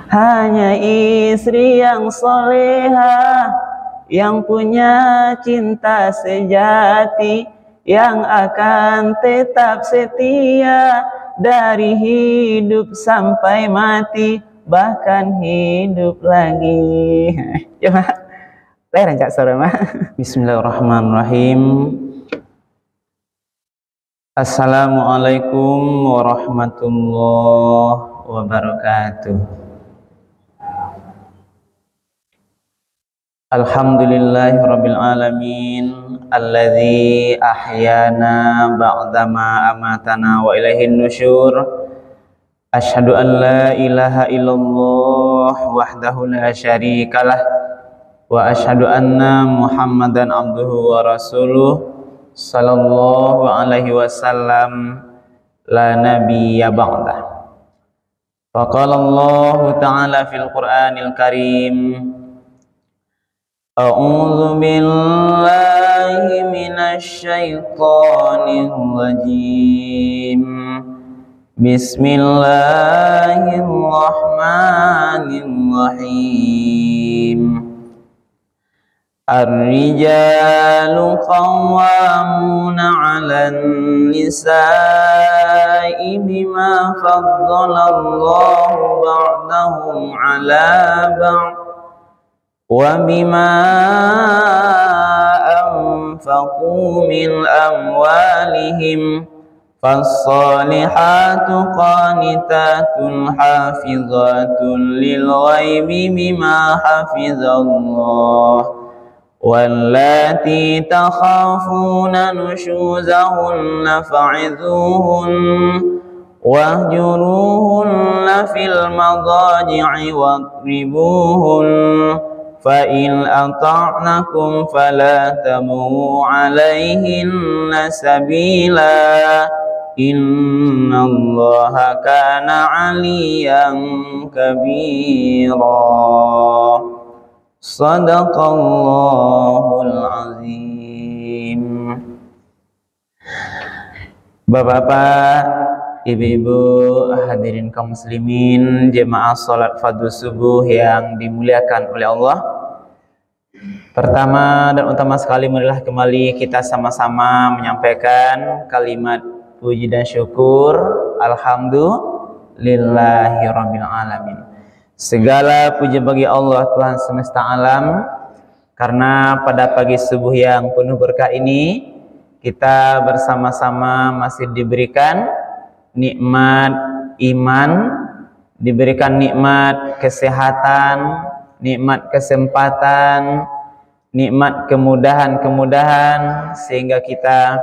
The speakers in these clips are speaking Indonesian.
Hanya istri yang soleha, yang punya cinta sejati, yang akan tetap setia dari hidup sampai mati, bahkan hidup lagi. Coba lain cak sore mah. Bismillahirrahmanirrahim. Assalamualaikum warahmatullahi wabarakatuh. Alhamdulillahirabbil alamin alladzi ahyana ba'dama amatana wa ilaihin nusyur. Asyhadu an la ilaha illallah wahdahu la syarikalah wa asyhadu anna Muhammadan abduhu wa rasuluh sallallahu alaihi wasallam la nabiyya ba'dah. Faqala Allah ta'ala fil Qur'anil Karim, A'udzu billahi minasy syaithanir rajim. Bismillahirrahmanirrahim. Ar-rijalu qawwamuna 'alan nisa'i bima faddalallahu ba'dahum 'ala ba'd wa bima anfaqu min amwalihim. Fas-salihatu qanitatun hafizatun lil ghaibi bima hafizallah. Wallati takhafuna nushuzahunna fa'idhuhun wahjuruhunna fil madaji'i wadribuhun. Fa in ata'nakum fala tabu 'alaihinna sabila. Innallaha kana 'aliyan kabira. Shadaqallahul azim. Bapak-bapak, ibu-ibu, hadirin kaum muslimin, jemaah salat fardhu subuh yang dimuliakan oleh Allah. Pertama dan utama sekali, marilah kembali kita sama-sama menyampaikan kalimat puji dan syukur. Alhamdulillahirabbil alamin. Segala puji bagi Allah, Tuhan semesta alam, karena pada pagi subuh yang penuh berkah ini kita bersama-sama masih diberikan nikmat iman, diberikan nikmat kesehatan, nikmat kesempatan, nikmat kemudahan-kemudahan, sehingga kita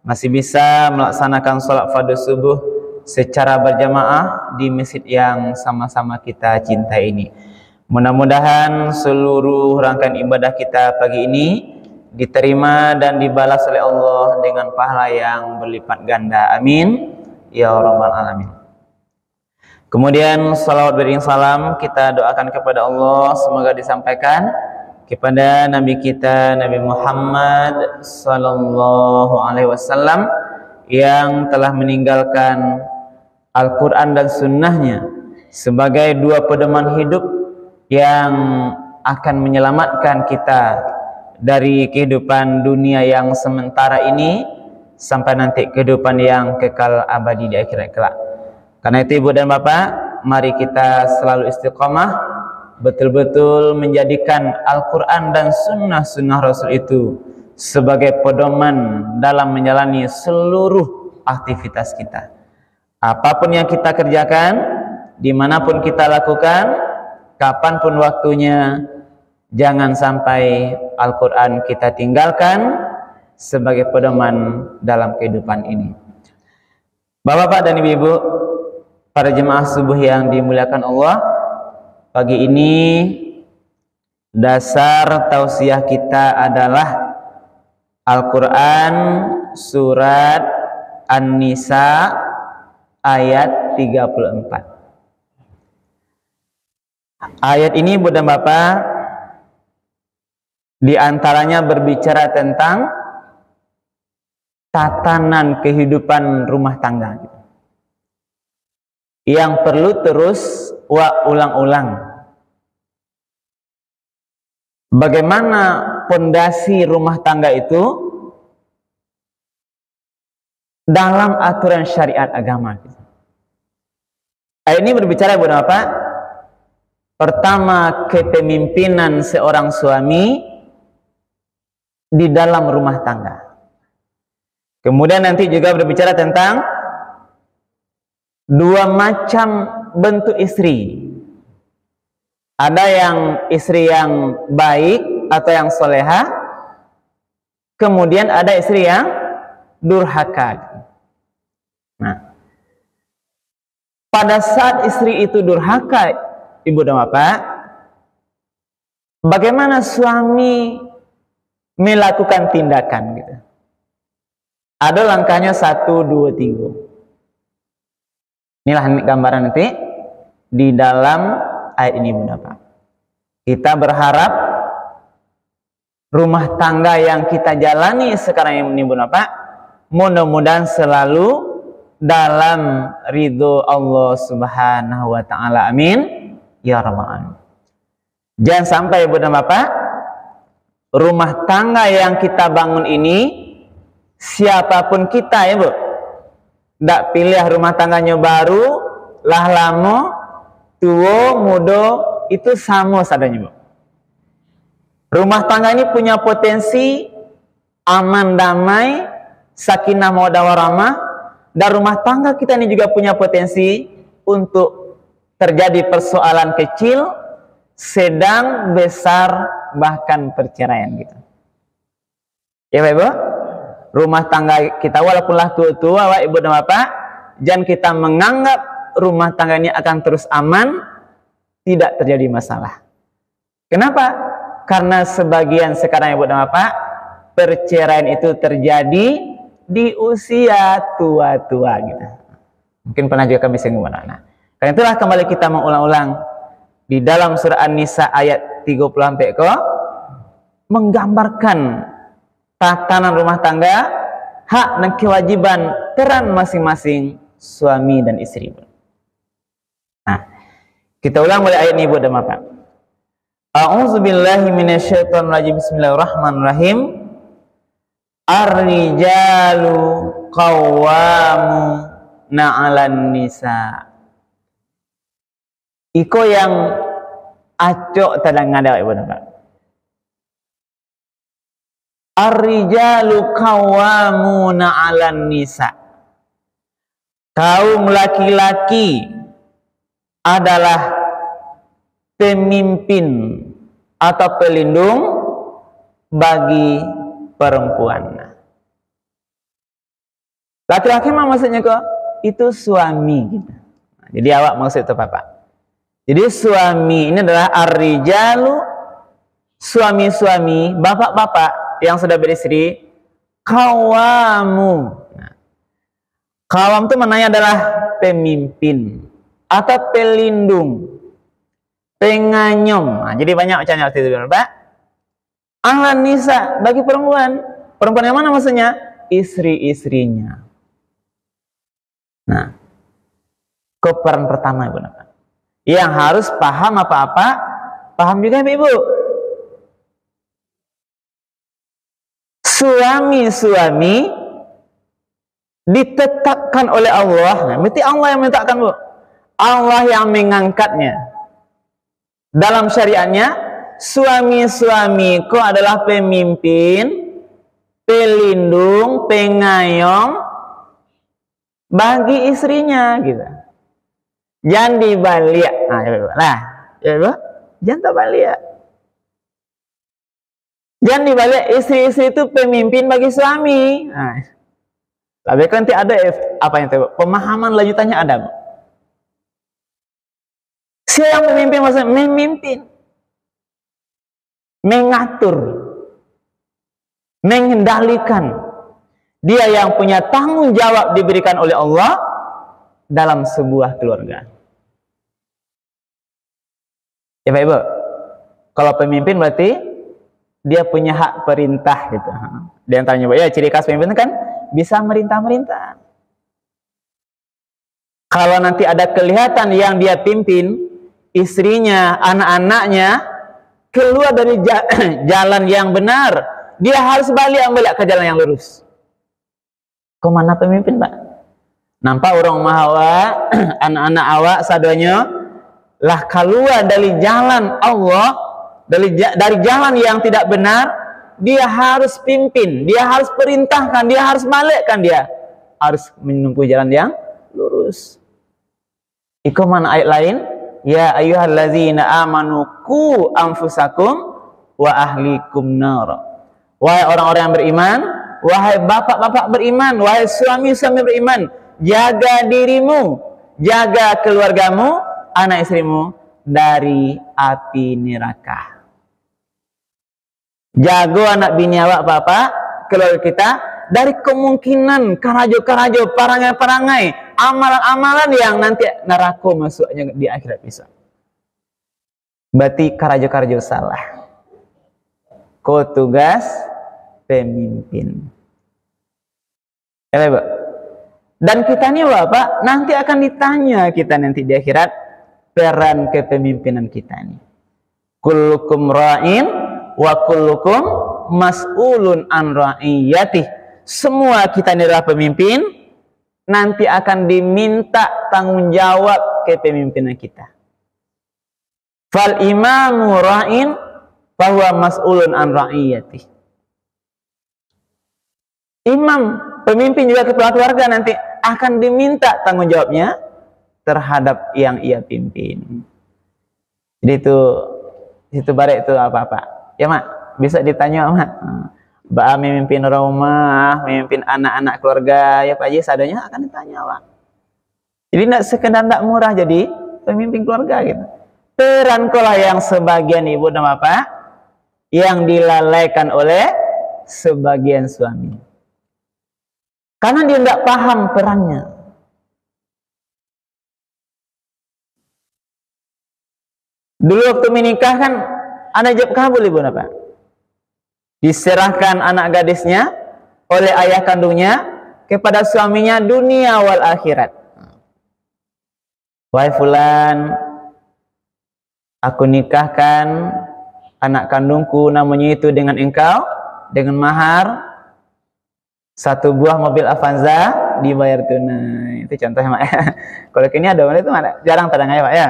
masih bisa melaksanakan sholat fardhu subuh secara berjamaah di masjid yang sama-sama kita cintai ini. Mudah-mudahan seluruh rangkaian ibadah kita pagi ini diterima dan dibalas oleh Allah dengan pahala yang berlipat ganda. Amin ya rabbal alamin. Kemudian salawat beriring salam kita doakan kepada Allah, semoga disampaikan kepada Nabi kita Nabi Muhammad sallallahu alaihi wasallam yang telah meninggalkan Al-Quran dan sunnahnya sebagai dua pedoman hidup yang akan menyelamatkan kita dari kehidupan dunia yang sementara ini sampai nanti kehidupan yang kekal abadi di akhirat kelak. Karena itu ibu dan bapak, mari kita selalu istiqomah, betul-betul menjadikan Al-Quran dan sunnah-sunnah Rasul itu sebagai pedoman dalam menjalani seluruh aktivitas kita. Apapun yang kita kerjakan, dimanapun kita lakukan, kapanpun waktunya, jangan sampai Al-Quran kita tinggalkan sebagai pedoman dalam kehidupan ini. Bapak-bapak dan ibu-ibu, para jemaah subuh yang dimuliakan Allah, pagi ini dasar tausiah kita adalah Al-Quran surat An-Nisa ayat 34. Ayat ini Bunda Bapak diantaranya berbicara tentang tatanan kehidupan rumah tangga yang perlu terus ulang-ulang. Bagaimana pondasi rumah tangga itu dalam aturan syariat agama. Ayat ini berbicara buat apa? Pertama, kepemimpinan seorang suami di dalam rumah tangga. Kemudian nanti juga berbicara tentang dua macam bentuk istri. Ada yang istri yang baik atau yang solehah, kemudian ada istri yang durhaka. Nah, pada saat istri itu durhaka, ibu dan bapak, bagaimana suami melakukan tindakan gitu? Ada langkahnya 1, 2, 3. Inilah gambaran nanti di dalam ayat ini, Bunda Pak. Kita berharap rumah tangga yang kita jalani sekarang ini, Bunda Pak, mudah-mudahan selalu dalam ridho Allah Subhanahu wa taala. Amin ya rabbal alamin. Jangan sampai, Bunda Bapak, rumah tangga yang kita bangun ini, siapapun kita ya Bu, tidak pilih rumah tangganya baru, lah lama, tua, muda, itu sama sadanya Bu. Rumah tangga ini punya potensi aman, damai, sakinah, mawaddah warahmah, dan rumah tangga kita ini juga punya potensi untuk terjadi persoalan kecil, sedang, besar, bahkan perceraian gitu. Ya Pak Ibu? Rumah tangga kita walaupunlah tua-tua, Pak Ibu dan Bapak, jangan kita menganggap rumah tangga ini akan terus aman, tidak terjadi masalah. Kenapa? Karena sebagian sekarang Ibu dan Bapak, perceraian itu terjadi di usia tua-tua gitu. Mungkin pernah juga kami singgung. Nah, karena itulah kembali kita mengulang-ulang di dalam surah An-Nisa ayat 30 sampai ke menggambarkan tatanan rumah tangga, hak dan kewajiban peran masing-masing suami dan istri. Nah, kita ulang mulai ayat ini Bu dan Bapak. A'udzubillahi minasyaitonirrajim. Bismillahirrahmanirrahim. Ar-rijalu qawwamuna 'alan nisa. Iko yang acok tadang ada Ibu dan Bapak. Ar-rijalu qawwamuna 'alan nisa. Kaum laki-laki adalah pemimpin atau pelindung bagi perempuan. Laki-laki mah maksudnya kok itu suami gitu. Jadi awak maksud itu Bapak. Jadi suami ini adalah ar-rijalu, suami-suami, bapak-bapak yang sudah beristri, kawamu. Nah, kawam itu maknanya adalah pemimpin atau pelindung, penganyom. Nah, jadi banyak macamnya waktu itu, Pak. Ahlan nisa bagi perempuan. Perempuan yang mana maksudnya? Istri-istrinya. Nah, peran pertama Ibu Bapak. Yang harus paham apa-apa, paham juga Ibu. Suami-suami ditetapkan oleh Allah. Nah, berarti Allah yang menetapkan Bu. Allah yang mengangkatnya. Dalam syariatnya, suami-suamiku adalah pemimpin, pelindung, pengayom bagi istrinya gitu. Jangan dibalik. Nah, ya Bu, jangan terbalik. Jangan dibalik, istri-istri itu pemimpin bagi suami. Nah, tapi nanti ada apa yang itu? Pemahaman lanjutannya ada, Bu. Siapa yang memimpin? Maksudnya memimpin, mengatur, mengendalikan. Dia yang punya tanggung jawab diberikan oleh Allah dalam sebuah keluarga. Ya Pak Ibu, kalau pemimpin berarti dia punya hak perintah gitu. Di antaranya ya ciri khas pemimpin kan bisa merintah-merintah. Kalau nanti ada kelihatan yang dia pimpin istrinya, anak-anaknya keluar dari jalan yang benar, dia harus balik ke jalan yang lurus. Kemana pemimpin, Pak? Nampak orang mahawa, anak-anak awak sadonya lah keluar dari jalan Allah, dari jalan yang tidak benar, dia harus pimpin, dia harus perintahkan, dia harus balikkan, dia harus menempuh jalan yang lurus. Iko mana ayat lain? Ya ayyuhallazina amanu qu anfusakum wa ahlikum nar. Wahai orang-orang yang beriman, wahai bapak-bapak beriman, wahai suami-suami beriman, jaga dirimu, jaga keluargamu, anak istrimu dari api neraka. Jago anak bini awak, bapak, keluarga kita dari kemungkinan karajo-karajo, perangai-perangai, amalan-amalan yang nanti neraka masuknya di akhirat bisa. Berarti karajo-karajo salah. Kau tugas pemimpin. Ya, Pak. Dan kita nih Bapak nanti akan ditanya kita nanti di akhirat peran kepemimpinan kita nih. Kullukum ra'in wa kullukum mas'ulun an ra'iyatih. Semua kita ini adalah pemimpin, nanti akan diminta tanggung jawab kepemimpinan kita. Fal imamu ra'in bahwa mas'ulun an ra'iyatih. Imam, pemimpin juga kepala keluarga nanti akan diminta tanggung jawabnya terhadap yang ia pimpin. Jadi itu barek itu apa-apa. Ya Mak, bisa ditanya Mak. Mbak memimpin rumah, memimpin anak-anak keluarga, ya Pak Haji sadanya akan ditanya Pak. Jadi tidak sekedar tidak murah jadi pemimpin keluarga gitu. Peran kolah yang sebagian ibu dan bapak yang dilalaikan oleh sebagian suami. Karena dia tidak paham perannya. Dulu waktu menikah kan ada ijab kabul ibu Pak. Diserahkan anak gadisnya oleh ayah kandungnya kepada suaminya dunia wal akhirat. Wahai fulan, aku nikahkan anak kandungku namanya itu dengan engkau dengan mahar 1 buah mobil Avanza dibayar tunai. Itu contohnya Mak ya. Kalau kini ada itu jarang terang ya Pak ya.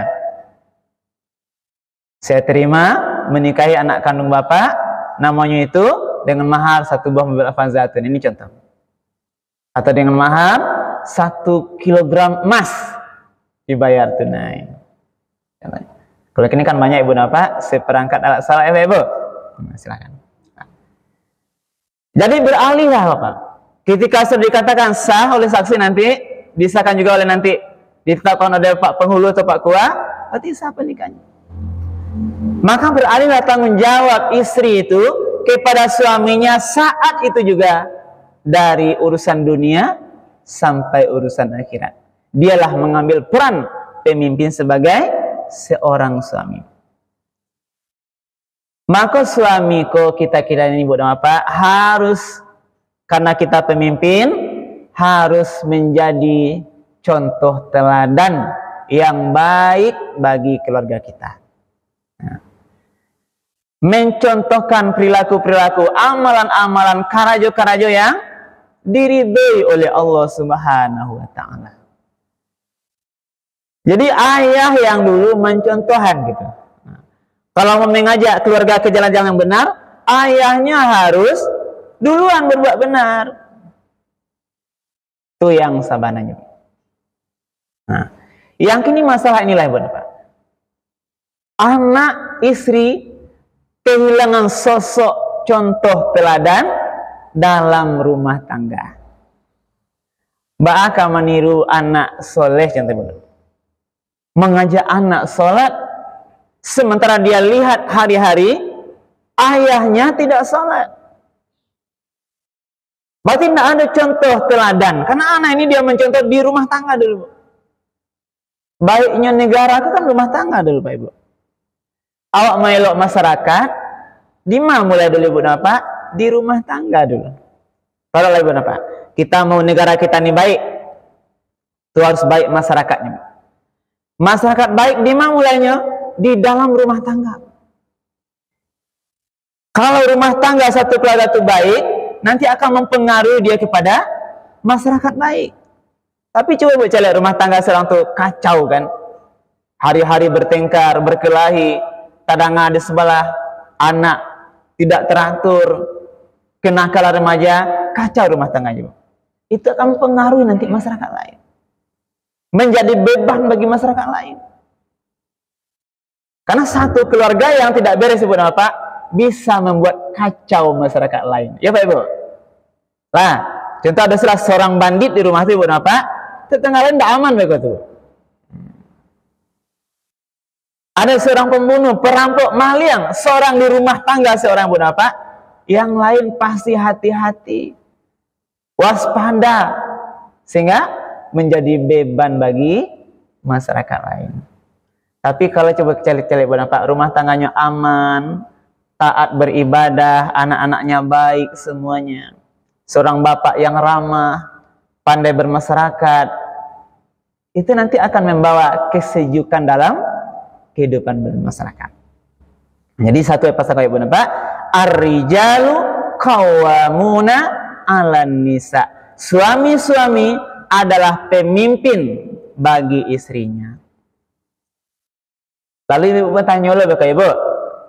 Saya terima menikahi anak kandung Bapak namanya itu dengan mahar 1 buah mobil Avanza tunai. Ini contoh. Atau dengan mahar 1 kilogram emas dibayar tunai. Kalau kini kan banyak ibu Bapak seperangkat alat salah ya Ibu. Silakan. Jadi beralihlah Bapak. Ketika sudah dikatakan sah oleh saksi nanti, disahkan juga oleh nanti ditetapkan oleh Pak Penghulu atau Pak Kua, berarti sah pernikahannya. Maka beralihlah tanggung jawab istri itu kepada suaminya saat itu juga dari urusan dunia sampai urusan akhirat. Dialah mengambil peran pemimpin sebagai seorang suami. Maka suamiku kita ini buat apa? Harus karena kita pemimpin harus menjadi contoh teladan yang baik bagi keluarga kita. Nah, mencontohkan perilaku-perilaku, amalan-amalan, karajo-karajo yang diridhoi oleh Allah Subhanahu wa taala. Jadi ayah yang dulu mencontohkan gitu. Nah, kalau mau mengajak keluarga ke jalan-jalan yang benar, ayahnya harus duluan berbuat benar. Itu yang sabananya. Nah, yang kini masalah inilah Bapak. Anak istri kehilangan sosok contoh teladan dalam rumah tangga. Mbak akan meniru anak soleh contohnya. Mengajak anak sholat sementara dia lihat hari-hari ayahnya tidak sholat. Berarti tidak ada contoh teladan. Karena anak ini dia mencontoh di rumah tangga dulu. Baiknya negara itu kan rumah tangga dulu Pak Ibu. Awak melok masyarakat, di mana mulai dulu Ibu Bapak? Di rumah tangga dulu. Kalau Ibu Bapak, kita mau negara kita ini baik, itu harus baik masyarakatnya. Masyarakat baik di mana mulainya? di dalam rumah tangga. Kalau rumah tangga satu keluarga itu baik, nanti akan mempengaruhi dia kepada masyarakat baik. Tapi coba buat lihat rumah tangga seorang tuh kacau kan. Hari-hari bertengkar, berkelahi, kadang ada sebelah anak tidak teratur, kenakalan remaja, kacau rumah tangganya. Itu akan mempengaruhi nanti masyarakat lain. Menjadi beban bagi masyarakat lain. Karena satu keluarga yang tidak beres Ibu dan Bapak bisa membuat kacau masyarakat lain. Ya Pak Ibu? Nah, contoh ada salah seorang bandit di rumah itu Ibu dan Bapak, tetangga lain tidak aman begitu. Ada seorang pembunuh, perampok, maling, seorang di rumah tangga seorang Ibu dan Bapak, yang lain pasti hati-hati, waspada, sehingga menjadi beban bagi masyarakat lain. Tapi kalau coba cari-cari Ibu dan Bapak, rumah tangganya aman, taat beribadah, anak-anaknya baik semuanya, seorang bapak yang ramah, pandai bermasyarakat, itu nanti akan membawa kesejukan dalam kehidupan bermasyarakat. Jadi satu pasal Ibu dan Bapak, ar-rijalu qawwamuna 'alan nisa. Suami-suami adalah pemimpin bagi istrinya. Lalu Ibu bertanya oleh Ibu,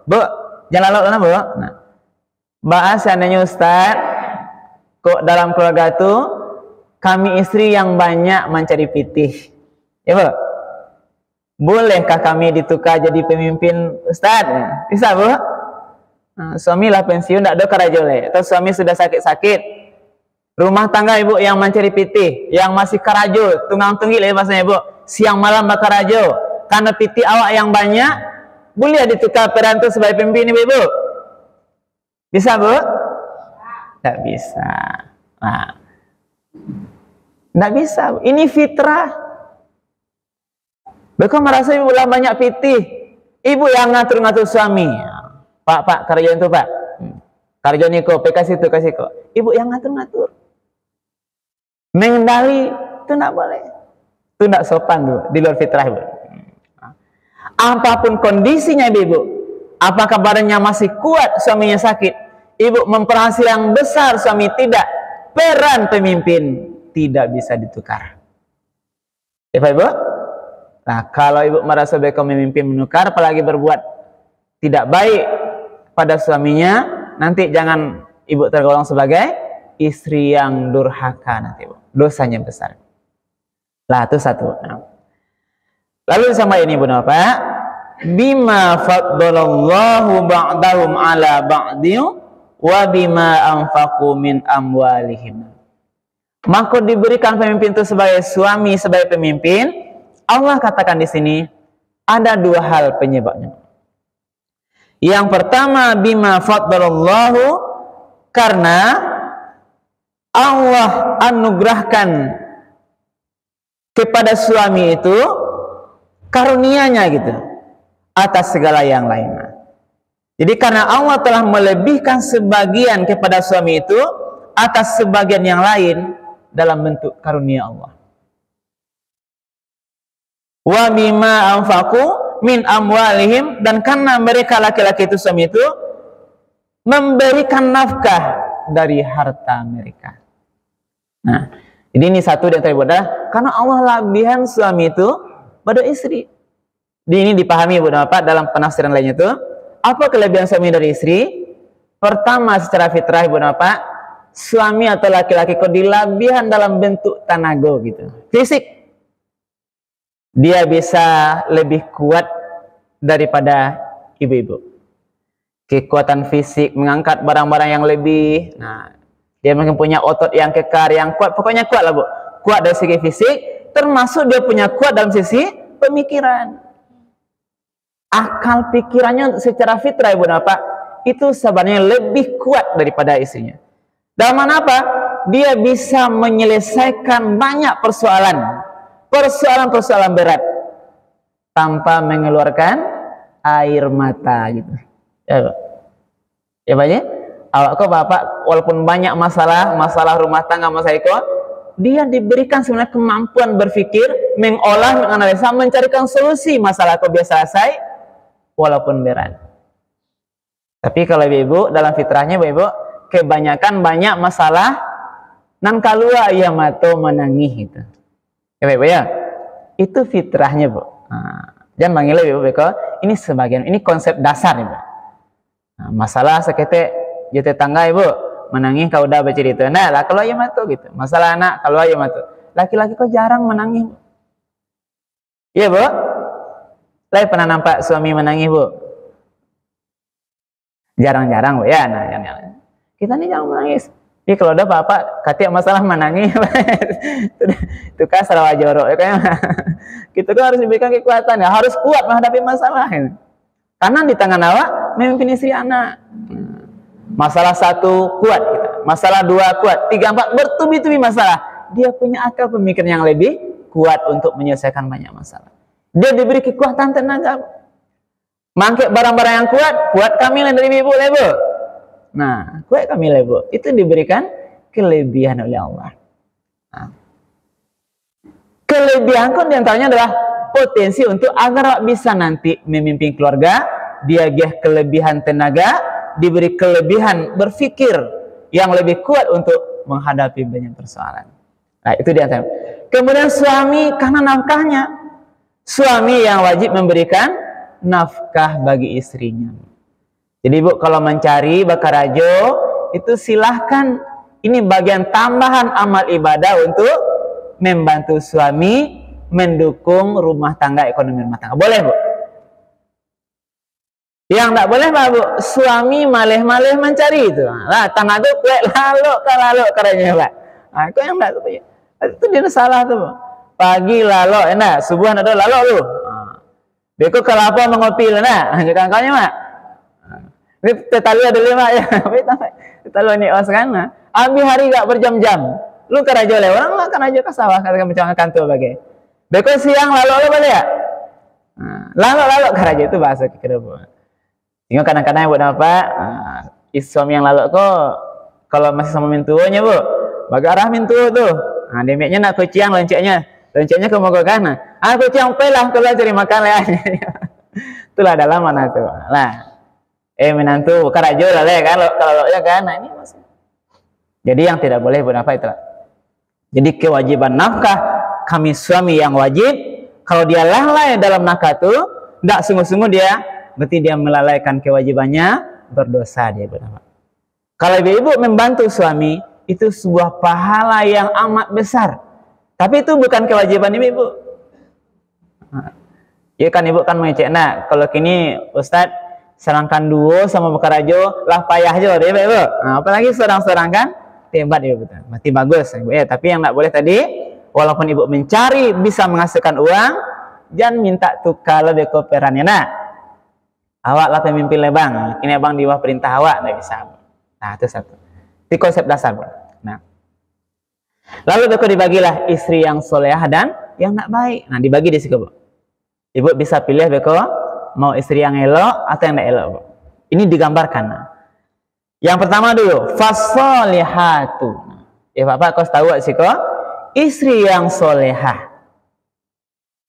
Bu, jangan lalu Bu. Nah, bahas seandainya Ustaz, kok dalam keluarga itu kami istri yang banyak mencari pitih, ya Bu? Bolehkah kami ditukar jadi pemimpin Ustaz? Bisa Bu? Nah, suami lah pensiun, tidak ada karajole, atau suami sudah sakit-sakit, rumah tangga Ibu yang mencari pitih, yang masih karajo, tunggang-tunggil ya bahasanya Ibu, siang malam bakarajo, karena pitih awak yang banyak, boleh ditukar peran itu sebagai pemimpin Ibu? Bisa Bu? Tidak bisa. Nah, tidak bisa. Ini fitrah. Bekau merasa Ibu lah banyak pitih, Ibu yang ngatur-ngatur suami. Pak, kerjaan itu Pak. Kerjaan niko, kasih itu, kasih kok. Ibu yang ngatur-ngatur. Mengendali itu tidak boleh. Itu tidak sopan tuh, di luar fitrah Ibu. Apapun kondisinya Ibu, apakah badannya masih kuat, suaminya sakit, Ibu memperhasil yang besar, suami tidak, peran pemimpin tidak bisa ditukar. Ya Pak Ibu? Nah, kalau Ibu merasa baik memimpin menukar, apalagi berbuat tidak baik pada suaminya, nanti jangan Ibu tergolong sebagai istri yang durhaka nanti Ibu. Dosanya besar. Lah, itu satu. Nah. Lalu sama ini Bu Bapak, bima faddalallahu ba'dahum ala ba'din wa bima anfaqu min amwalihim. Maka diberikan pemimpin itu sebagai suami, sebagai pemimpin. Allah katakan di sini ada dua hal penyebabnya. Yang pertama, bima faddalallahu, karena Allah anugerahkan kepada suami itu karunia-Nya gitu atas segala yang lainnya. Jadi karena Allah telah melebihkan sebagian kepada suami itu atas sebagian yang lain dalam bentuk karunia Allah. Wa bima anfaqu min amwalihim, dan karena mereka laki-laki itu, suami itu memberikan nafkah dari harta mereka. Nah, jadi ini satu yang terlibat, karena Allah lebihan suami itu pada istri. Ini dipahami Bu Bapak dalam penafsiran lainnya itu, apa kelebihan suami dari istri? Pertama, secara fitrah Bu Bapak, suami atau laki-laki kok dilebihan dalam bentuk tenaga gitu, fisik. Dia bisa lebih kuat daripada ibu-ibu. Kekuatan fisik, mengangkat barang-barang yang lebih. Nah, dia mungkin punya otot yang kekar, yang kuat. Pokoknya kuat lah Bu. Kuat dari segi fisik, termasuk dia punya kuat dalam sisi pemikiran. Akal pikirannya secara fitrah Ibu Bapak itu sebenarnya lebih kuat daripada istrinya. Dalam mana apa? Dia bisa menyelesaikan banyak persoalan berat tanpa mengeluarkan air mata gitu. Ya Pak. Ya Pak ya? Awak kok Bapak walaupun banyak masalah rumah tangga Mas Eko, dia diberikan sebenarnya kemampuan berpikir, mengolah, menganalisa, mencarikan solusi masalah kok biasa selesai walaupun berat. Tapi kalau ibu dalam fitrahnya ibu kebanyakan banyak masalah nan kalua ia mato menangis itu. Ya ibu ya. Itu fitrahnya bu. Jangan manggil ibu ini sebagian, ini konsep dasar ibu. Masalah sekete jadi tetangga ibu menangis kau udah bercerita. Nah lah kalau ia mato gitu. Masalah anak kalau ia mato. Laki-laki kok jarang menangis bu. Iya bu. Lai pernah nampak suami menangis bu? Jarang-jarang bu ya. Nah jangan. Kita nih jangan menangis. Jadi kalau ada bapak katik masalah menangis itu kan salah jorok ya kayaknya. Kita kan harus diberikan kekuatan ya, harus kuat menghadapi masalah ya. Karena di tangan awak memimpin istri anak. Masalah satu kuat kita, masalah dua kuat, tiga empat bertubi-tubi masalah. Dia punya akal pemikiran yang lebih kuat untuk menyelesaikan banyak masalah. Dia diberi kekuatan tenaga. Mangkek barang-barang yang kuat kami dari ibu lebu. Nah, kuat kami lebu. Itu diberikan kelebihan oleh Allah. Nah, kelebihan kan diantaranya adalah potensi untuk agar bisa nanti memimpin keluarga. Dia kelebihan tenaga, diberi kelebihan berpikir yang lebih kuat untuk menghadapi banyak persoalan. Nah, itu diantaranya. Kemudian suami karena nafkahnya. Suami yang wajib memberikan nafkah bagi istrinya. Jadi ibu kalau mencari bakarajo itu silahkan, ini bagian tambahan amal ibadah untuk membantu suami mendukung rumah tangga, ekonomi rumah tangga. Boleh bu? Yang tak boleh bu, suami maleh-maleh mencari itu. Lah tanah itu kue lalu karanya pak. Nah, itu yang tak tuh. Itu dia salah tuh bu. Pagi lalu enak, subuh ada lalu lu. Beko kalau apa mengopi lah, jangan kau mak. Ini tetalu ada lima ya, tetalu ni os kan. Ambil hari gak berjam-jam. Lu kerajo le orang lah kerajo ke sawah katakan macam kantor bagai. Beko siang lalu boleh ya? Lalu kerajo itu bahasa kira-kira. Hingga kadang-kadang buat apa? Suami yang lalu kok kalau masih sama mintuonya bu, bagai arah mintuo tuh. Nah demeknya nak kuciang loncengnya ke mogok kana. Kuciang pelah kalau cari makan lah. Itulah dalam mana tuh. Lah, menantu karajo lah kan kalau ya kan. Nah ini maksud. Jadi yang tidak boleh buat apa itu. Jadi kewajiban nafkah kami suami yang wajib. Kalau dia lalai dalam nafkah itu, tidak sungguh-sungguh dia, berarti dia melalaikan kewajibannya, berdosa dia bernama. Kalau ibu membantu suami, itu sebuah pahala yang amat besar. Tapi itu bukan kewajiban ibu. Ya kan ibu kan mengecek. Nah, kalau kini Ustadz serangkan duo sama bekarajo lah payah aja deh ibu. Nah, apalagi serang-serang kan hebat ibu betul. Mati bagus ibu. Tapi yang tidak boleh tadi, walaupun ibu mencari bisa menghasilkan uang, jangan minta tukar lebih kooperannya. Nah, awaklah pemimpin lebang. Ini abang di bawah perintah awak tidak bisa. Nah, itu satu. Itu konsep dasar. Nah, lalu beko dibagilah istri yang solehah dan yang tak baik. Nah, dibagi di situ, bu. Ibu bisa pilih beko mau istri yang elok atau yang tak elok, bu. Ini digambarkan. Nah. Yang pertama dulu, fasolihatu. Ya bapak kau tahu sih kok? Istri yang solehah,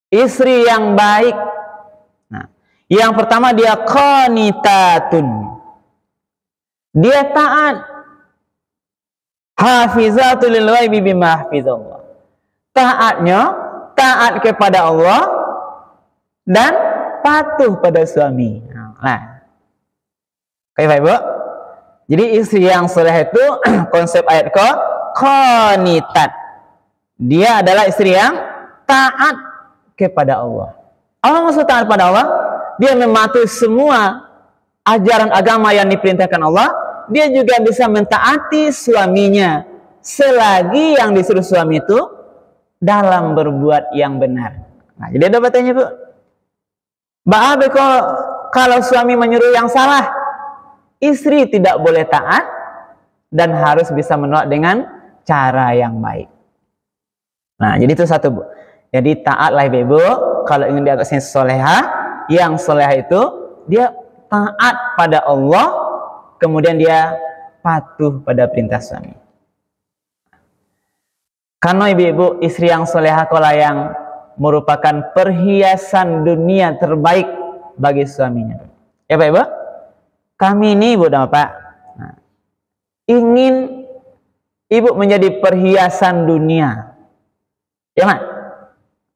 istri yang baik. Nah, yang pertama dia qanitatun. Dia taat. Hafizatul lil ghaibi bima hafizallah. Taatnya taat kepada Allah dan patuh pada suami. Nah, kayak ibu. Jadi istri yang soleh itu konsep ayat qanitat. Dia adalah istri yang taat kepada Allah. Allah maksud taat kepada Allah, dia mematuhi semua ajaran agama yang diperintahkan Allah. Dia juga bisa mentaati suaminya selagi yang disuruh suami itu dalam berbuat yang benar. Nah, jadi ada batanya bu. Kalau suami menyuruh yang salah, istri tidak boleh taat dan harus bisa menolak dengan cara yang baik. Nah, jadi itu satu bu. Jadi taatlah ibu. Kalau ingin diatasnya soleha, yang soleha itu dia taat pada Allah. Kemudian dia patuh pada perintah suami. Karena ibu-ibu istri yang soleha kola yang merupakan perhiasan dunia terbaik bagi suaminya. Ya Pak Ibu, kami ini Ibu dan Bapak, nah, ingin Ibu menjadi perhiasan dunia, ya Mak.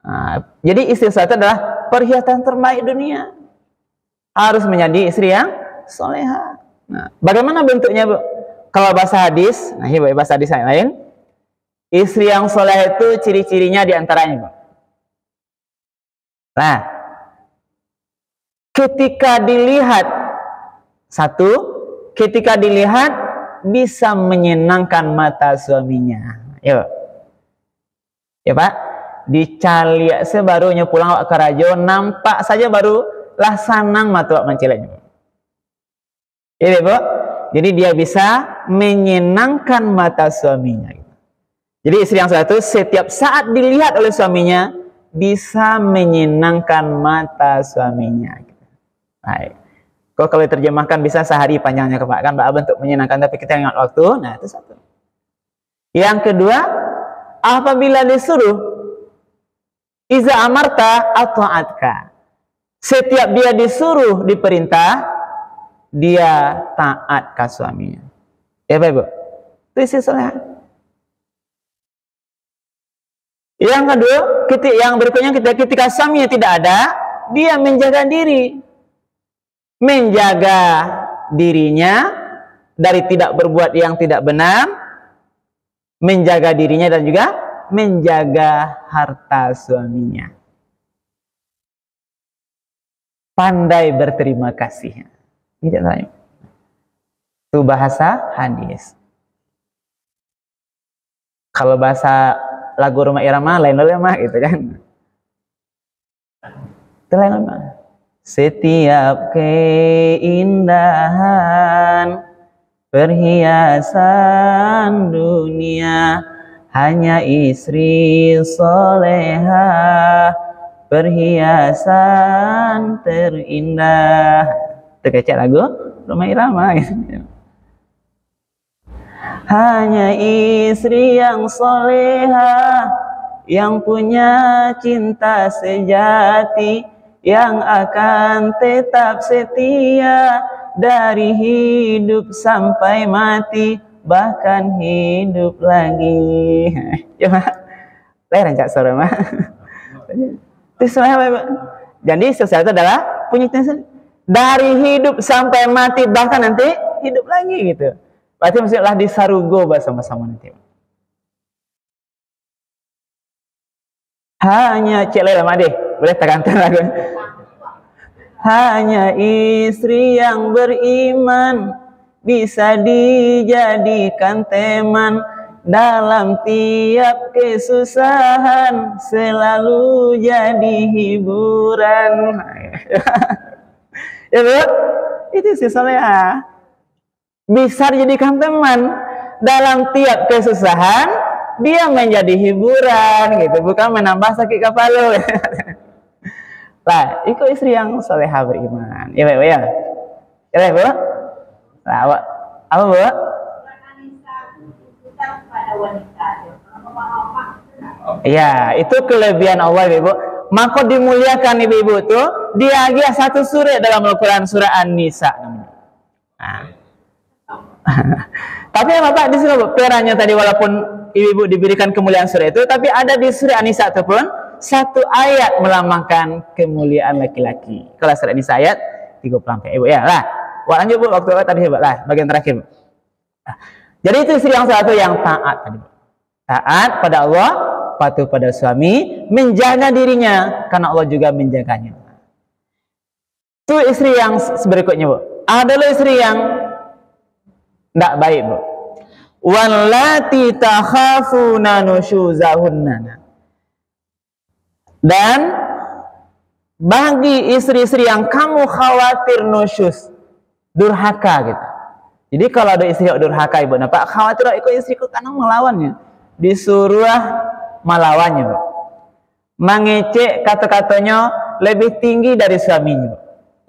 Nah, jadi istri saya itu adalah perhiasan terbaik dunia. Harus menjadi istri yang soleha. Nah, bagaimana bentuknya Bu? Kalau bahasa hadis, nah ini bahasa hadis yang lain, istri yang soleha itu ciri-cirinya diantaranya Bu. Nah, ketika dilihat satu, ketika dilihat bisa menyenangkan mata suaminya. Yuk. Ya Pak, dicaliak sebarunya pulang ke rajo, nampak saja baru lah sanang mata mencileknya. Ya Bu, jadi dia bisa menyenangkan mata suaminya. Jadi istri yang satu setiap saat dilihat oleh suaminya bisa menyenangkan mata suaminya. Baik. Kok kalau diterjemahkan bisa sehari panjangnya ke Pak, kan bentuk menyenangkan tapi kita ingat waktu. Nah, itu satu. Yang kedua, apabila disuruh iza amarta ata'atka. Setiap dia disuruh diperintah, dia taat ke suaminya. Ya Pak Ibu. Itu istri soleha. Yang kedua, yang berikutnya ketika suaminya tidak ada, dia menjaga diri. Menjaga dirinya dari tidak berbuat yang tidak benar, menjaga dirinya dan juga menjaga harta suaminya. Pandai berterima kasih. Tidak lain. Itu bahasa hadis. Kalau bahasa lagu Rhoma Irama lain dulu mah gitu kan. Itu lain mah. Setiap keindahan perhiasan dunia hanya istri soleha perhiasan terindah. Itu kecil lagu Rhoma Irama gitu. Hanya istri yang soleha yang punya cinta sejati yang akan tetap setia dari hidup sampai mati bahkan hidup lagi. Ya Pak, saya rancak sore mah. Jadi sesuatu adalah punya cinta dari hidup sampai mati bahkan nanti hidup lagi gitu. Berarti maksudnya disarugo bersama-sama nanti. Hanya cile lama deh, boleh tekankan lagu. Hanya istri yang beriman bisa dijadikan teman dalam tiap kesusahan, selalu jadi hiburan. Ya Bu, itu sih soleha. Bisa dijadikan teman dalam tiap kesusahan, dia menjadi hiburan gitu, bukan menambah sakit kepala. Lah, itu istri yang soleha beriman. Ya Bu ya. Ya Bu. Nah, apa Bu? Ya, itu kelebihan Allah Ibu. Maka dimuliakan Ibu itu dia satu surah dalam Al-Quran, surah An-Nisa namanya. Nah. Tapi Bapak di sini perannya tadi walaupun Ibu diberikan kemuliaan surah itu, tapi ada di surah An-Nisa ataupun satu ayat melambangkan kemuliaan laki-laki. Kalau surah An-Nisa ayat 34 Ibu ya lah. Wah lanjut Bu, waktu tadi Ibu lah bagian terakhir Bu. Jadi itu istri yang satu yang taat tadi Bu. Taat pada Allah, patuh pada suami, menjaga dirinya karena Allah juga menjaganya. Itu istri yang berikutnya Bu. Ada istri yang tidak baik Bu. Wallati takhafuna nusyuzahunna. Dan bagi istri-istri yang kamu khawatir nusyuz, durhaka gitu. Jadi kalau ada istri yang durhaka Ibu, Pak khawatir ikut istriku karena melawannya, disuruh melawannya Bu. Mengecek kata-katanya lebih tinggi dari suaminya Bu.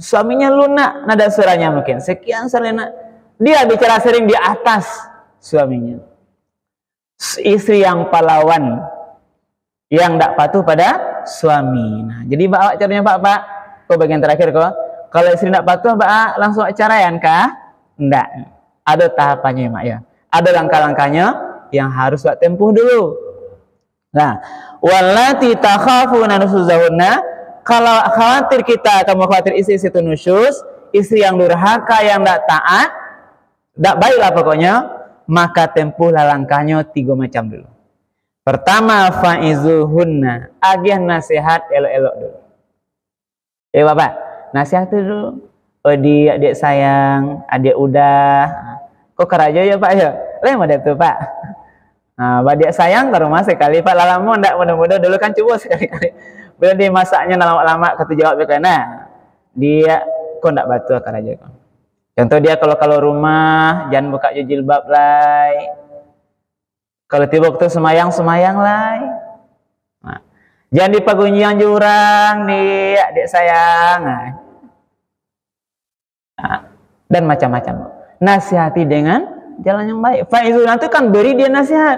Suaminya lunak nada suaranya mungkin sekian selena, dia bicara sering di atas suaminya. Istri yang pahlawan yang tidak patuh pada suami. Nah, jadi bawa caranya Pak, Kok bagian terakhir kok. Kalau istri tidak patuh, Mbak, langsung ceraian kah? Enggak. Ada tahapannya, Mak ya. Ada langkah-langkahnya yang harus Mbak tempuh dulu. Nah, wallati takhafuna nusyuzahunna, kalau khawatir kamu khawatir istri itu nusyuz, istri yang durhaka, yang tidak taat, tidak baiklah pokoknya, maka tempuhlah langkahnya 3 macam dulu. Pertama, faizuhunna, agih nasihat elok-elok dulu. Bapak, nasihat dulu. Oh adik sayang, adik udah. Kok keraja ya Pak ya? Lain model tuh Pak. Nah, adik sayang ke rumah sekali Pak. Lalamu ndak mudah-mudah dulu kan coba sekali-kali. Bila dia masaknya lama-lama kata jawab karena dia kok ndak batu keraja kok. Contoh dia kalau rumah jangan buka jilbab lai. Kalau tiba waktu semayang lai. Nah, jangan di pagunyian jurang di adik sayang. Nah, dan macam-macam. Nasihati dengan jalan yang baik. Faizul nanti kan beri dia nasihat.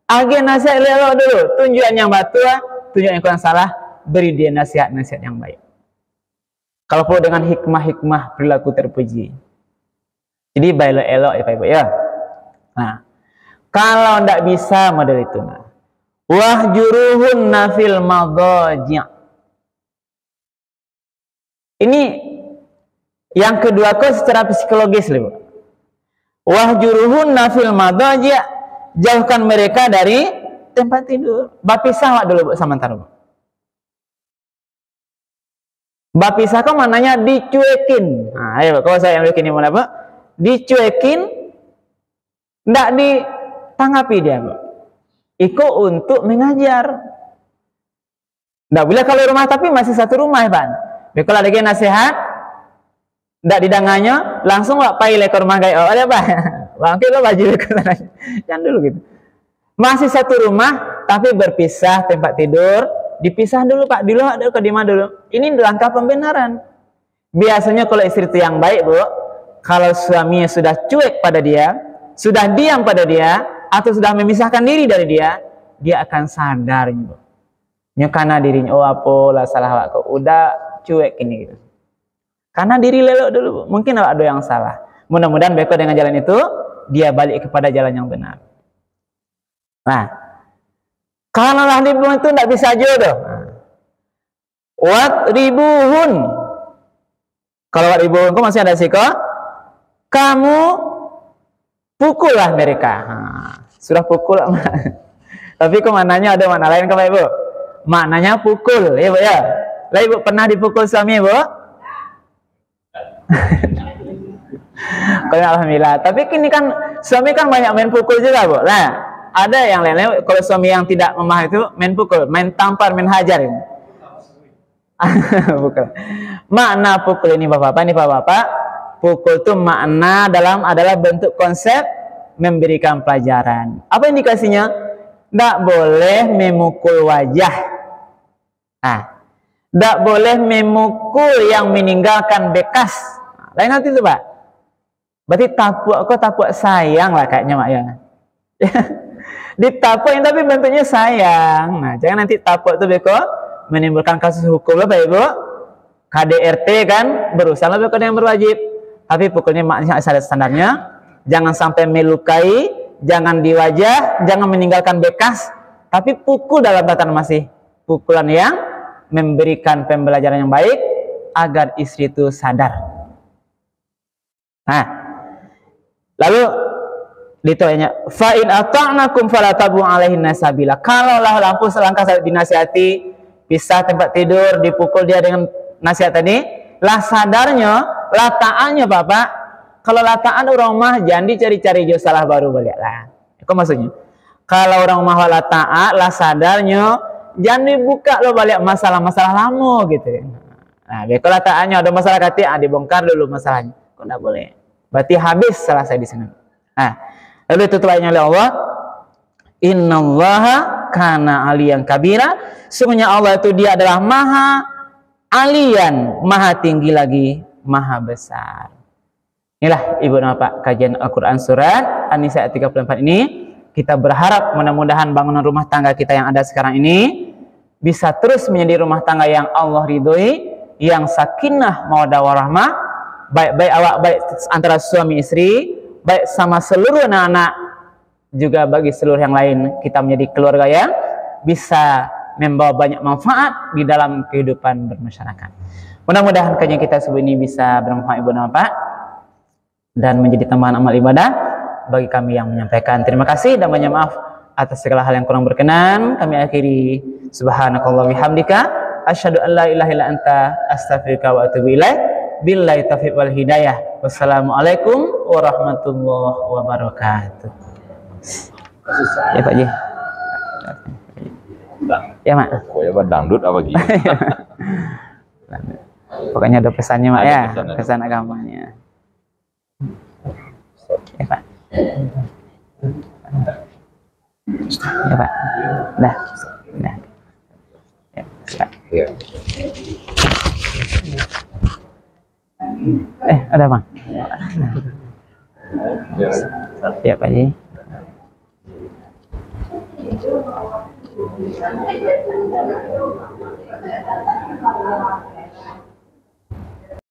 Agen nasihat elok dulu. Tunjukan yang batua, tunjukan yang kurang salah, beri dia nasihat-nasihat yang baik. Kalau perlu dengan hikmah-hikmah perilaku terpuji. Jadi baik elok ya Pak Ibu ya. Nah, kalau tidak bisa model itu nah. Wahjuruhunna fil madhaji'. Ini yang kedua kok secara psikologis Ibu. Wahjuruhunna fil madhaji', jauhkan mereka dari tempat tidur. Bapisah dulu Bu sementara Bu. Bapisah kok mananya dicuekin. Nah, ayo kalau saya yang bikin ini mana Bu? Dicuekin, tidak ditanggapi dia Bu. Iko untuk mengajar. Tidak boleh kalau rumah tapi masih satu rumah ya Pak. Kalau ada nasihat, tidak didangannya, langsung Pak pai ke rumah gaya. Oh ada Pak. Bangkit lo baju jangan dulu gitu. Masih satu rumah tapi berpisah tempat tidur, dipisah dulu Pak. Dulu ada ke dimana dulu. Ini langkah pembenaran. Biasanya kalau istri itu yang baik Bu, kalau suaminya sudah cuek pada dia, sudah diam pada dia, atau sudah memisahkan diri dari dia, dia akan sadar Bu. Nyekana dirinya, oh apalah salah aku, udah cuek ini gitu. Karena diri lelok dulu, mungkin ada yang salah. Mudah-mudahan beko dengan jalan itu, dia balik kepada jalan yang benar. Nah, kalau lah dibuang itu tidak bisa jodoh. Wat ribuhun. Kalau wat ribuhun, kok masih ada sih kok? Kamu pukullah mereka. Sudah pukul lah. Tapi kok maknanya ada makna lain Bapak Ibu? Maknanya pukul, ya Bu ya. Lah Ibu pernah dipukul suami Bu? Alhamdulillah. Tapi kini kan suami kan banyak main pukul juga Bu. Nah, ada yang lain-lain kalau suami yang tidak memahami itu main pukul, main tampar, main hajar ini. Bukan. Makna pukul ini Bapak-bapak, ini Bapak-bapak, pukul itu makna adalah bentuk konsep memberikan pelajaran. Apa indikasinya? Tidak boleh memukul wajah. Tidak boleh memukul yang meninggalkan bekas. Lain nanti itu Pak. Berarti tapuk sayang lah kayaknya Mak ya. Ditapuk yang tapi bentuknya sayang. Nah, jangan nanti tapuk itu beko menimbulkan kasus hukum lah Pak Ibu. KDRT kan berusaha beko yang berwajib. Tapi pukulnya maknanya ada standarnya. Jangan sampai melukai, jangan di wajah, jangan meninggalkan bekas, tapi pukul dalam tatanan masih pukulan yang memberikan pembelajaran yang baik agar istri itu sadar. Nah, lalu ditanya, fa in ata'nakum fala tabu alaihin nasabila. Kalau lah lampu selangkah saat dinasihati, pisah tempat tidur, dipukul dia dengan nasihat tadi, lah sadarnya, lah taatnya Bapak. Kalau lataan orang mah jangan dicari-cari jauh salah baru balik lah. Itu maksudnya. Kalau orang mah wala taat lah sadarnya jangan dibuka lo balik masalah-masalah lama gitu. Nah, kalau lataannya ada masalah kati, dibongkar dulu masalahnya. Kok enggak boleh? Berarti habis selesai di sini. Nah, lalu itu oleh Allah. Innallaha kana aliyan kabira. Sesungguhnya Allah itu dia adalah maha aliyan, maha tinggi lagi, maha besar. Inilah Ibu dan Bapak kajian Al-Quran Surat An-Nisa ayat 34 ini. Kita berharap mudah-mudahan bangunan rumah tangga kita yang ada sekarang ini bisa terus menjadi rumah tangga yang Allah ridhoi, yang sakinah mawaddah warahmah, baik antara suami istri, baik sama seluruh anak-anak, juga bagi seluruh yang lain. Kita menjadi keluarga yang bisa membawa banyak manfaat di dalam kehidupan bermasyarakat. Mudah-mudahan kajian kita sebelum ini bisa bermanfaat ibu dan bapak dan menjadi tambahan amal ibadah bagi kami yang menyampaikan. Terima kasih dan banyak maaf atas segala hal yang kurang berkenan. Kami akhiri, subhanakallah bihamdika asyhadu an la ilaha illa anta astaghfiruka wa atubu ilaik. Billahi taufiq wal hidayah. Wassalamualaikum warahmatullahi wabarakatuh. Ya Pak Ji. Ya Mak. Pokoknya dangdut apa gitu. Pokoknya ada pesannya Mak ya, pesannya. pesan agamanya. Ya Pak. Ya Pak. Dah. Dah. Ya, Pak. Iya. Ada Bang. Ya Pak Ji.